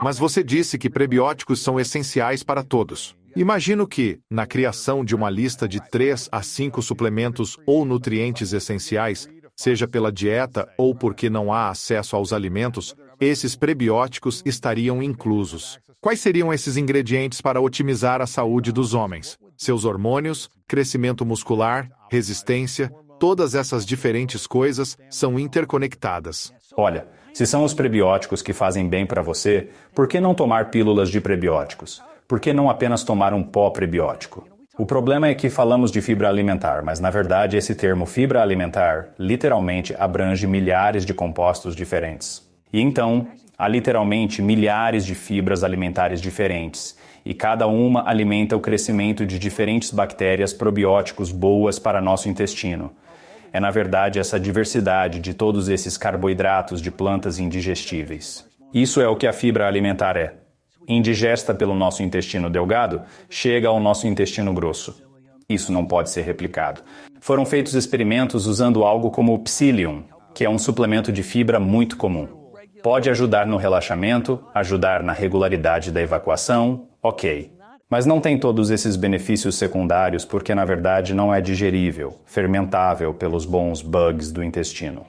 Mas você disse que prebióticos são essenciais para todos. Imagino que, na criação de uma lista de 3 a 5 suplementos ou nutrientes essenciais, seja pela dieta ou porque não há acesso aos alimentos, esses prebióticos estariam inclusos. Quais seriam esses ingredientes para otimizar a saúde dos homens? Seus hormônios, crescimento muscular, resistência, todas essas diferentes coisas são interconectadas. Olha, se são os prebióticos que fazem bem para você, por que não tomar pílulas de prebióticos? Por que não apenas tomar um pó prebiótico? O problema é que falamos de fibra alimentar, mas na verdade esse termo fibra alimentar literalmente abrange milhares de compostos diferentes. E então, há literalmente milhares de fibras alimentares diferentes, e cada uma alimenta o crescimento de diferentes bactérias probióticos boas para nosso intestino. É na verdade essa diversidade de todos esses carboidratos de plantas indigestíveis. Isso é o que a fibra alimentar é. Indigesta pelo nosso intestino delgado, chega ao nosso intestino grosso. Isso não pode ser replicado. Foram feitos experimentos usando algo como o psyllium, que é um suplemento de fibra muito comum. Pode ajudar no relaxamento, ajudar na regularidade da evacuação, ok. Mas não tem todos esses benefícios secundários porque na verdade não é digerível, fermentável pelos bons bugs do intestino.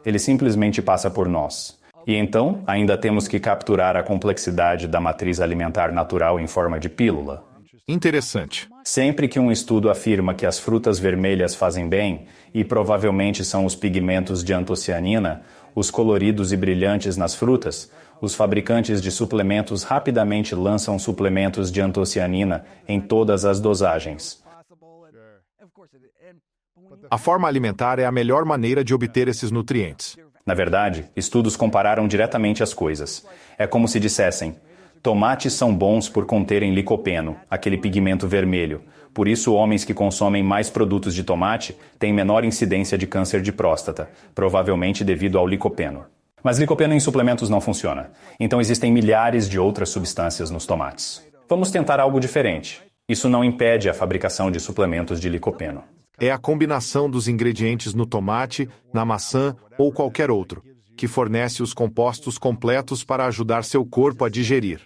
Ele simplesmente passa por nós. E então, ainda temos que capturar a complexidade da matriz alimentar natural em forma de pílula. Interessante. Sempre que um estudo afirma que as frutas vermelhas fazem bem, e provavelmente são os pigmentos de antocianina, os coloridos e brilhantes nas frutas, os fabricantes de suplementos rapidamente lançam suplementos de antocianina em todas as dosagens. A forma alimentar é a melhor maneira de obter esses nutrientes. Na verdade, estudos compararam diretamente as coisas. É como se dissessem: tomates são bons por conterem licopeno, aquele pigmento vermelho. Por isso, homens que consomem mais produtos de tomate têm menor incidência de câncer de próstata, provavelmente devido ao licopeno. Mas licopeno em suplementos não funciona. Então existem milhares de outras substâncias nos tomates. Vamos tentar algo diferente. Isso não impede a fabricação de suplementos de licopeno. É a combinação dos ingredientes no tomate, na maçã ou qualquer outro, que fornece os compostos completos para ajudar seu corpo a digerir.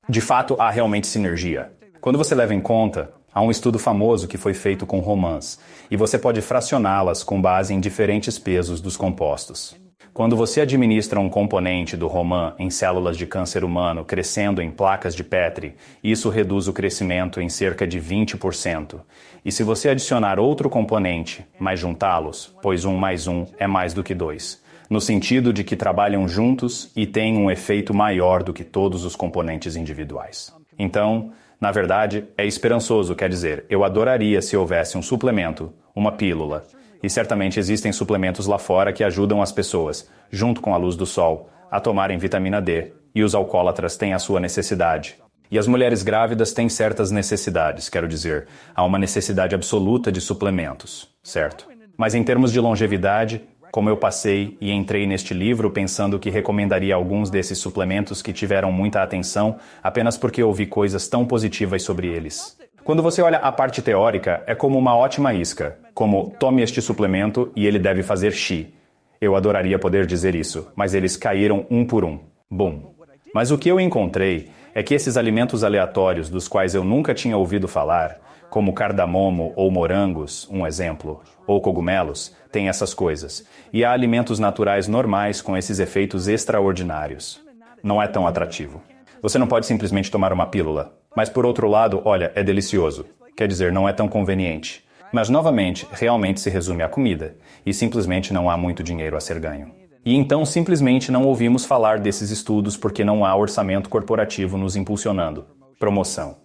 De fato, há realmente sinergia. Quando você leva em conta, há um estudo famoso que foi feito com romãs, e você pode fracioná-las com base em diferentes pesos dos compostos. Quando você administra um componente do romã em células de câncer humano crescendo em placas de Petri, isso reduz o crescimento em cerca de 20%. E se você adicionar outro componente, mas juntá-los, pois 1 mais 1 é mais do que 2, no sentido de que trabalham juntos e têm um efeito maior do que todos os componentes individuais. Então, na verdade, é esperançoso, quer dizer, eu adoraria se houvesse um suplemento, uma pílula. E certamente existem suplementos lá fora que ajudam as pessoas, junto com a luz do sol, a tomarem vitamina D, e os alcoólatras têm a sua necessidade. E as mulheres grávidas têm certas necessidades, quero dizer, há uma necessidade absoluta de suplementos, certo? Mas em termos de longevidade, como eu passei e entrei neste livro pensando que recomendaria alguns desses suplementos que tiveram muita atenção apenas porque ouvi coisas tão positivas sobre eles. Quando você olha a parte teórica, é como uma ótima isca, como tome este suplemento e ele deve fazer xi. Eu adoraria poder dizer isso, mas eles caíram um por um. Bum. Mas o que eu encontrei é que esses alimentos aleatórios dos quais eu nunca tinha ouvido falar, como cardamomo ou morangos, um exemplo, ou cogumelos, têm essas coisas. E há alimentos naturais normais com esses efeitos extraordinários. Não é tão atrativo. Você não pode simplesmente tomar uma pílula. Mas por outro lado, olha, é delicioso. Quer dizer, não é tão conveniente. Mas novamente, realmente se resume à comida. E simplesmente não há muito dinheiro a ser ganho. E então simplesmente não ouvimos falar desses estudos porque não há orçamento corporativo nos impulsionando. Promoção.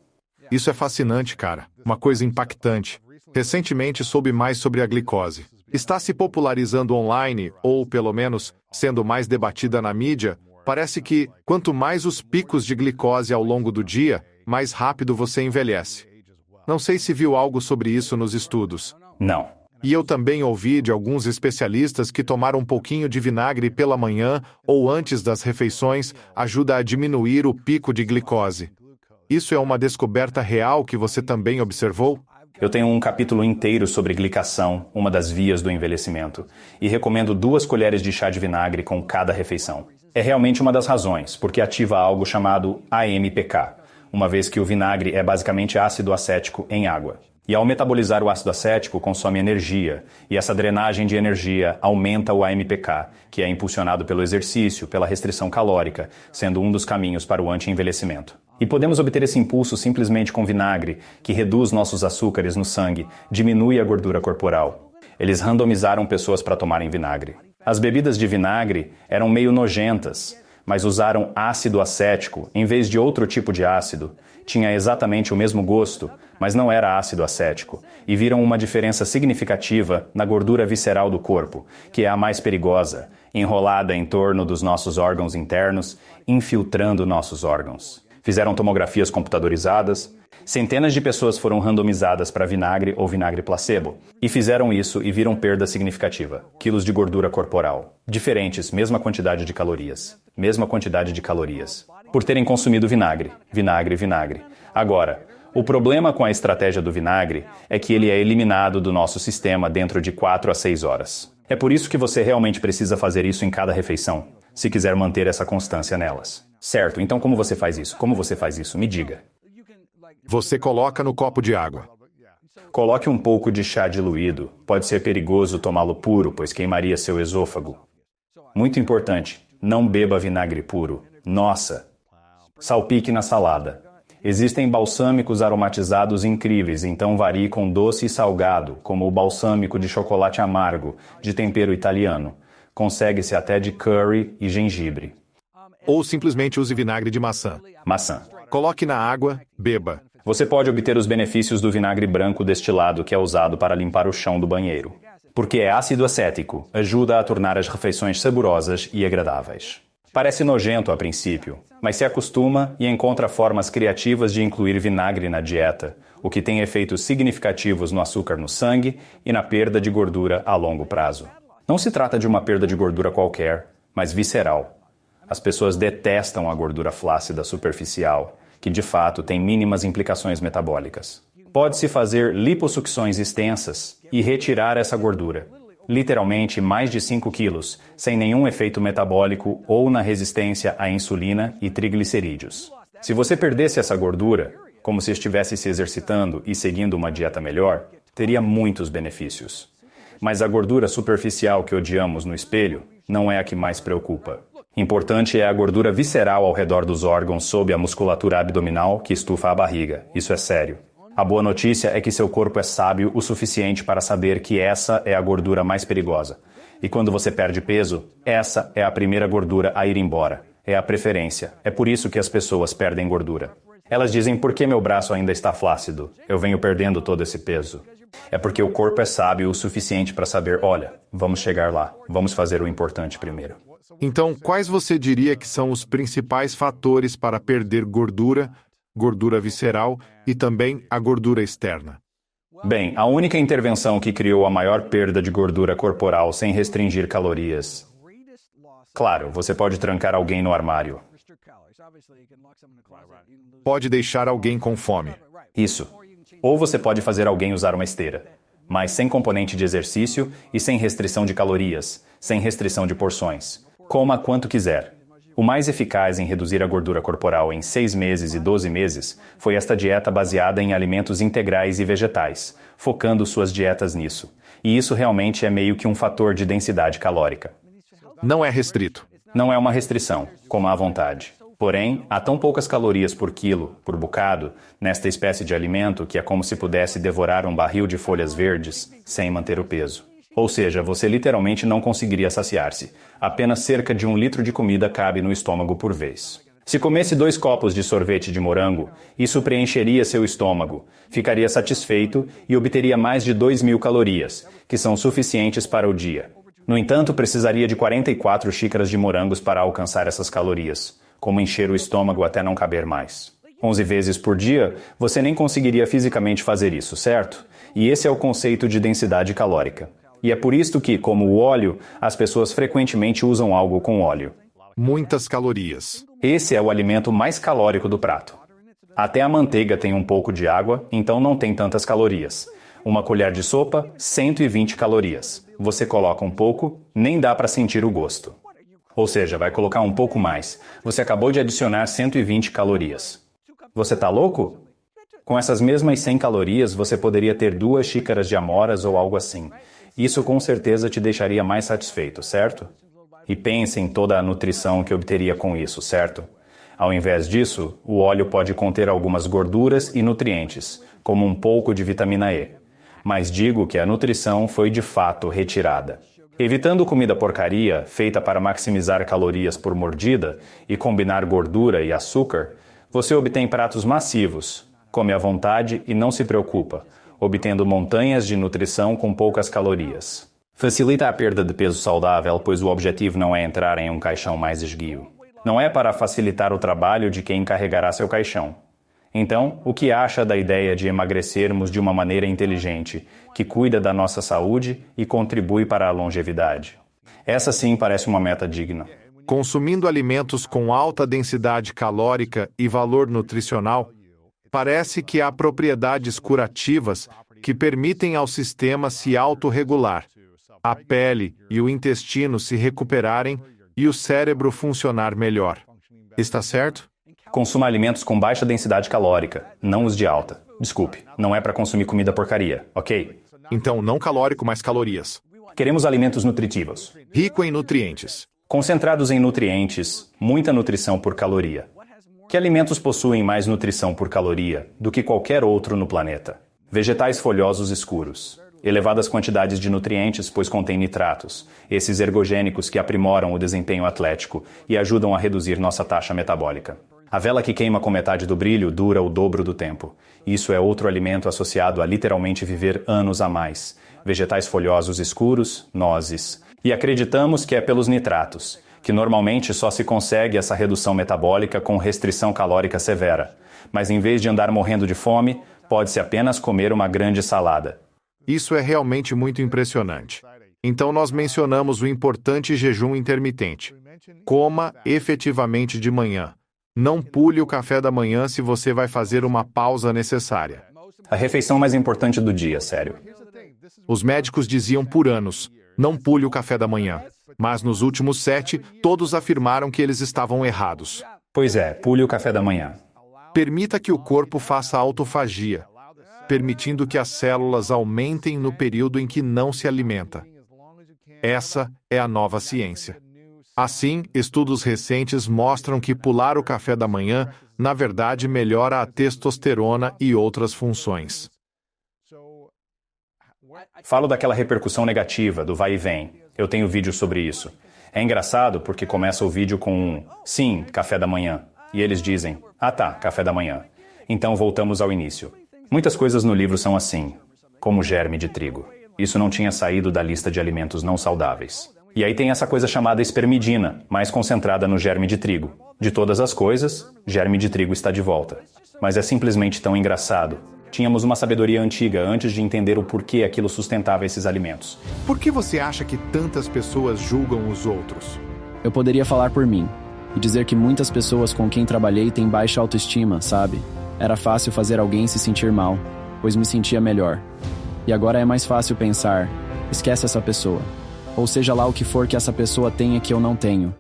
Isso é fascinante, cara. Uma coisa impactante. Recentemente soube mais sobre a glicose. Está se popularizando online, ou pelo menos sendo mais debatida na mídia. Parece que, quanto mais os picos de glicose ao longo do dia, mais rápido você envelhece. Não sei se viu algo sobre isso nos estudos. Não. E eu também ouvi de alguns especialistas que tomar um pouquinho de vinagre pela manhã ou antes das refeições ajuda a diminuir o pico de glicose. Isso é uma descoberta real que você também observou? Eu tenho um capítulo inteiro sobre glicação, uma das vias do envelhecimento, e recomendo 2 colheres de chá de vinagre com cada refeição. É realmente uma das razões, porque ativa algo chamado AMPK, uma vez que o vinagre é basicamente ácido acético em água. E ao metabolizar o ácido acético, consome energia, e essa drenagem de energia aumenta o AMPK, que é impulsionado pelo exercício, pela restrição calórica, sendo um dos caminhos para o anti-envelhecimento. E podemos obter esse impulso simplesmente com vinagre, que reduz nossos açúcares no sangue, diminui a gordura corporal. Eles randomizaram pessoas para tomarem vinagre. As bebidas de vinagre eram meio nojentas, mas usaram ácido acético em vez de outro tipo de ácido. Tinha exatamente o mesmo gosto, mas não era ácido acético, e viram uma diferença significativa na gordura visceral do corpo, que é a mais perigosa, enrolada em torno dos nossos órgãos internos, infiltrando nossos órgãos. Fizeram tomografias computadorizadas. Centenas de pessoas foram randomizadas para vinagre ou vinagre placebo, e fizeram isso e viram perda significativa. Quilos de gordura corporal. Diferentes, mesma quantidade de calorias. Mesma quantidade de calorias. Por terem consumido vinagre. Vinagre, vinagre. Agora, o problema com a estratégia do vinagre é que ele é eliminado do nosso sistema dentro de 4 a 6 horas. É por isso que você realmente precisa fazer isso em cada refeição, se quiser manter essa constância nelas. Certo, então como você faz isso? Como você faz isso? Me diga. Você coloca no copo de água. Coloque um pouco de chá diluído. Pode ser perigoso tomá-lo puro, pois queimaria seu esôfago. Muito importante, não beba vinagre puro. Nossa! Salpique na salada. Existem balsâmicos aromatizados incríveis, então varie com doce e salgado, como o balsâmico de chocolate amargo, de tempero italiano. Consegue-se até de curry e gengibre. Ou simplesmente use vinagre de maçã. Maçã. Coloque na água, beba. Você pode obter os benefícios do vinagre branco destilado que é usado para limpar o chão do banheiro. Porque é ácido acético, ajuda a tornar as refeições saborosas e agradáveis. Parece nojento a princípio, mas se acostuma e encontra formas criativas de incluir vinagre na dieta, o que tem efeitos significativos no açúcar no sangue e na perda de gordura a longo prazo. Não se trata de uma perda de gordura qualquer, mas visceral. As pessoas detestam a gordura flácida superficial, que de fato tem mínimas implicações metabólicas. Pode-se fazer lipossucções extensas e retirar essa gordura, literalmente mais de 5 quilos, sem nenhum efeito metabólico ou na resistência à insulina e triglicerídeos. Se você perdesse essa gordura, como se estivesse se exercitando e seguindo uma dieta melhor, teria muitos benefícios. Mas a gordura superficial que odiamos no espelho não é a que mais preocupa. Importante é a gordura visceral ao redor dos órgãos sob a musculatura abdominal que estufa a barriga. Isso é sério. A boa notícia é que seu corpo é sábio o suficiente para saber que essa é a gordura mais perigosa. E quando você perde peso, essa é a primeira gordura a ir embora. É a preferência. É por isso que as pessoas perdem gordura. Elas dizem, por que meu braço ainda está flácido? Eu venho perdendo todo esse peso. É porque o corpo é sábio o suficiente para saber, olha, vamos chegar lá. Vamos fazer o importante primeiro. Então, quais você diria que são os principais fatores para perder gordura, gordura visceral e também a gordura externa? Bem, a única intervenção que criou a maior perda de gordura corporal sem restringir calorias. Claro, você pode trancar alguém no armário. Pode deixar alguém com fome. Isso. Ou você pode fazer alguém usar uma esteira, mas sem componente de exercício e sem restrição de calorias, sem restrição de porções. Coma quanto quiser. O mais eficaz em reduzir a gordura corporal em 6 meses e 12 meses foi esta dieta baseada em alimentos integrais e vegetais, focando suas dietas nisso. E isso realmente é meio que um fator de densidade calórica. Não é restrito. Não é uma restrição, coma à vontade. Porém, há tão poucas calorias por quilo, por bocado, nesta espécie de alimento que é como se pudesse devorar um barril de folhas verdes sem manter o peso. Ou seja, você literalmente não conseguiria saciar-se. Apenas cerca de 1 litro de comida cabe no estômago por vez. Se comesse 2 copos de sorvete de morango, isso preencheria seu estômago, ficaria satisfeito e obteria mais de 2.000 calorias, que são suficientes para o dia. No entanto, precisaria de 44 xícaras de morangos para alcançar essas calorias, como encher o estômago até não caber mais. 11 vezes por dia, você nem conseguiria fisicamente fazer isso, certo? E esse é o conceito de densidade calórica. E é por isto que, como o óleo, as pessoas frequentemente usam algo com óleo. Muitas calorias. Esse é o alimento mais calórico do prato. Até a manteiga tem um pouco de água, então não tem tantas calorias. Uma colher de sopa, 120 calorias. Você coloca um pouco, nem dá para sentir o gosto. Ou seja, vai colocar um pouco mais. Você acabou de adicionar 120 calorias. Você tá louco? Com essas mesmas 100 calorias, você poderia ter 2 xícaras de amoras ou algo assim. Isso com certeza te deixaria mais satisfeito, certo? E pense em toda a nutrição que obteria com isso, certo? Ao invés disso, o óleo pode conter algumas gorduras e nutrientes, como um pouco de vitamina E. Mas digo que a nutrição foi de fato retirada. Evitando comida porcaria, feita para maximizar calorias por mordida e combinar gordura e açúcar, você obtém pratos massivos, come à vontade e não se preocupa, obtendo montanhas de nutrição com poucas calorias. Facilita a perda de peso saudável, pois o objetivo não é entrar em um caixão mais esguio. Não é para facilitar o trabalho de quem carregará seu caixão. Então, o que acha da ideia de emagrecermos de uma maneira inteligente, que cuida da nossa saúde e contribui para a longevidade? Essa sim parece uma meta digna. Consumindo alimentos com alta densidade calórica e valor nutricional, parece que há propriedades curativas que permitem ao sistema se autorregular, a pele e o intestino se recuperarem e o cérebro funcionar melhor. Está certo? Consuma alimentos com baixa densidade calórica, não os de alta. Desculpe, não é para consumir comida porcaria, ok? Então, não calórico, mas calorias. Queremos alimentos nutritivos. Rico em nutrientes. Concentrados em nutrientes, muita nutrição por caloria. Que alimentos possuem mais nutrição por caloria do que qualquer outro no planeta? Vegetais folhosos escuros. Elevadas quantidades de nutrientes, pois contêm nitratos, esses ergogênicos que aprimoram o desempenho atlético e ajudam a reduzir nossa taxa metabólica. A vela que queima com metade do brilho dura o dobro do tempo. Isso é outro alimento associado a literalmente viver anos a mais. Vegetais folhosos escuros, nozes. E acreditamos que é pelos nitratos, que normalmente só se consegue essa redução metabólica com restrição calórica severa. Mas em vez de andar morrendo de fome, pode-se apenas comer uma grande salada. Isso é realmente muito impressionante. Então nós mencionamos o importante jejum intermitente. Coma efetivamente de manhã. Não pule o café da manhã se você vai fazer uma pausa necessária. A refeição mais importante do dia, sério. Os médicos diziam por anos, não pule o café da manhã. Mas nos últimos 7, todos afirmaram que eles estavam errados. Pois é, pule o café da manhã. Permita que o corpo faça autofagia, permitindo que as células aumentem no período em que não se alimenta. Essa é a nova ciência. Assim, estudos recentes mostram que pular o café da manhã, na verdade, melhora a testosterona e outras funções. Falo daquela repercussão negativa, do vai e vem. Eu tenho vídeo sobre isso. É engraçado porque começa o vídeo com um sim, café da manhã. E eles dizem, ah tá, café da manhã. Então voltamos ao início. Muitas coisas no livro são assim, como germe de trigo. Isso não tinha saído da lista de alimentos não saudáveis. E aí tem essa coisa chamada espermidina, mais concentrada no germe de trigo. De todas as coisas, germe de trigo está de volta. Mas é simplesmente tão engraçado. Tínhamos uma sabedoria antiga antes de entender o porquê aquilo sustentava esses alimentos. Por que você acha que tantas pessoas julgam os outros? Eu poderia falar por mim e dizer que muitas pessoas com quem trabalhei têm baixa autoestima, sabe? Era fácil fazer alguém se sentir mal, pois me sentia melhor. E agora é mais fácil pensar, esquece essa pessoa. Ou seja lá o que for que essa pessoa tenha que eu não tenho.